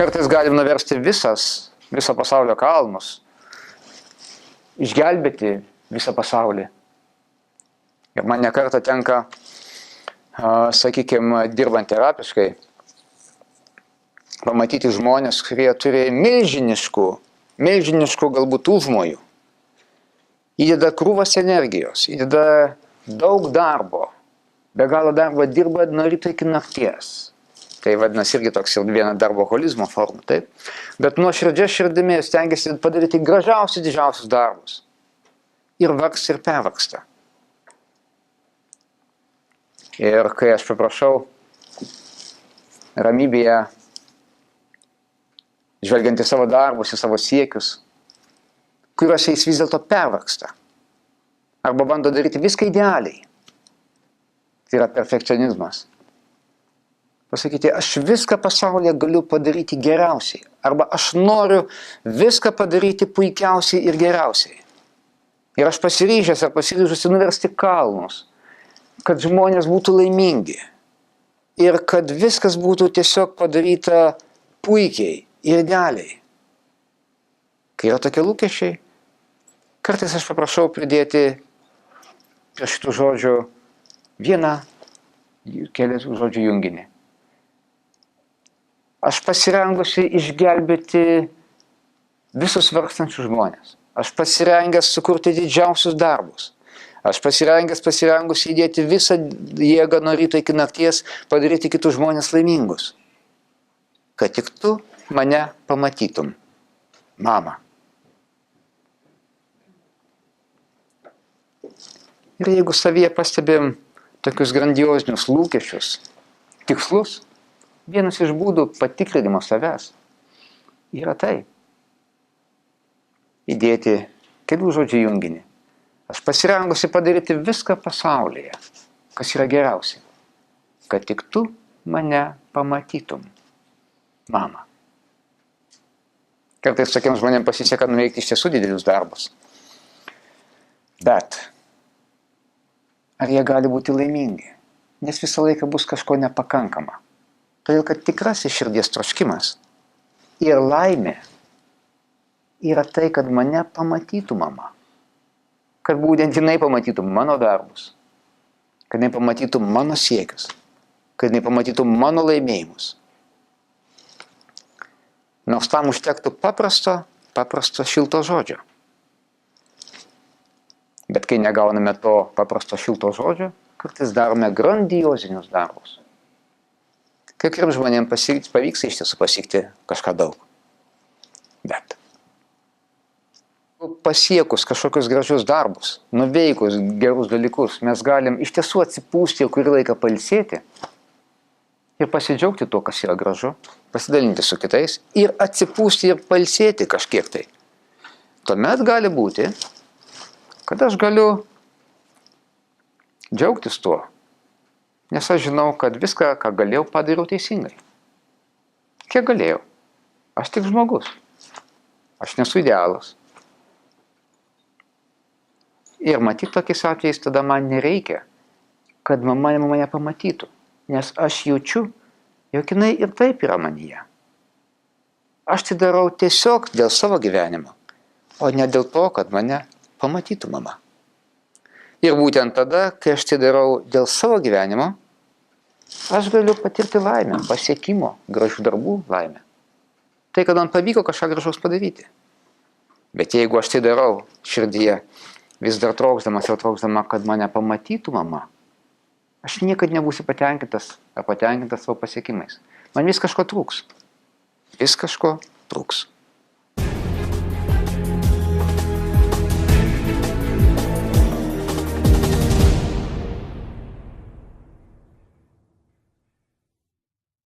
Kartais galim nuversti viso pasaulio kalnus, išgelbėti visą pasaulį. Ir man nekartą tenka, sakykime, dirbant terapiškai, pamatyti žmonės, kurie turi milžiniškų galbūt užmojų. Įdeda krūvas energijos, įdeda daug darbo, be galo darbo dirba nuo ryto iki nakties. Tai vadinasi irgi toks ir viena darboholizmo forma, taip? Bet nuoširdžia širdimi stengiasi padaryti gražiausius, didžiausius darbus. Ir vargsta, ir pervargsta. Ir kai aš paprašau ramybėje, žvelgiant į savo darbus, į savo siekius, kuriuose jis vis dėlto pervargsta. Arba bando daryti viską idealiai. Tai yra perfekcionizmas. Pasakyti, aš viską pasaulyje galiu padaryti geriausiai. Arba aš noriu viską padaryti puikiausiai ir geriausiai. Ir aš pasiryžusi nuversti kalnus, kad žmonės būtų laimingi. Ir kad viskas būtų tiesiog padaryta puikiai ir idealiai. Kai yra tokie lūkesčiai, kartais aš paprašau pridėti prie šitų žodžių vieną kelių žodžių junginį. Aš pasirengusi išgelbėti visus vargstančius žmonės. Aš pasirengęs sukurti didžiausius darbus. Aš pasirengusi įdėti visą jėgą nuo ryto iki nakties, padaryti kitus žmonės laimingus. Kad tik tu mane pamatytum, mama. Ir jeigu savyje pastebėm tokius grandiozinius lūkesčius, tikslus, vienas iš būdų patikrinimo savęs yra tai. Įdėti kelių žodžių junginį. Aš pasirengusi padaryti viską pasaulyje, kas yra geriausia. Kad tik tu mane pamatytum, mama. Kartais tokiems žmonėms pasiseka nuveikti iš tiesų didelius darbus. Bet ar jie gali būti laimingi? Nes visą laiką bus kažko nepakankama. Todėl, kad tikrasis širdies troškimas ir laimė yra tai, kad mane pamatytų mama. Kad būtent jinai pamatytų mano darbus. Kad jinai pamatytų mano siekius. Kad jinai pamatytų mano laimėjimus. Nors tam užtektų paprasto šilto žodžio. Bet kai negauname to paprasto šilto žodžio, kartais darome grandiozinius darbus. Kai kuriems žmonėms pavyks iš tiesų pasiekti kažką daug. Bet pasiekus kažkokius gražius darbus, nuveikus gerus dalykus, mes galim iš tiesų atsipūsti ir kurį laiką pailsėti ir pasidžiaugti tuo, kas yra gražu, pasidalinti su kitais ir atsipūsti ir pailsėti kažkiek tai. Tuomet gali būti, kad aš galiu džiaugtis tuo. Nes aš žinau, kad viską, ką galėjau, padariau teisingai. Kiek galėjau? Aš tik žmogus. Aš nesu idealas. Ir matyt, tokiais atvejais tada man nereikia, kad mama mane pamatytų. Nes aš jaučiu, jog jinai ir taip yra manyje. Aš tai darau tiesiog dėl savo gyvenimo, o ne dėl to, kad mane pamatytų mama. Ir būtent tada, kai aš tai darau dėl savo gyvenimo, aš galiu patirti laimę, pasiekimo, gražių darbų laimę. Tai, kad man pavyko kažką gražaus padaryti. Bet jeigu aš tai darau širdyje, vis dar trokšdamas ir trokšdama, kad mane pamatytų mama, aš niekad nebūsiu patenkintas ar patenkintas savo pasiekimais. Man vis kažko trūks. Vis kažko trūks.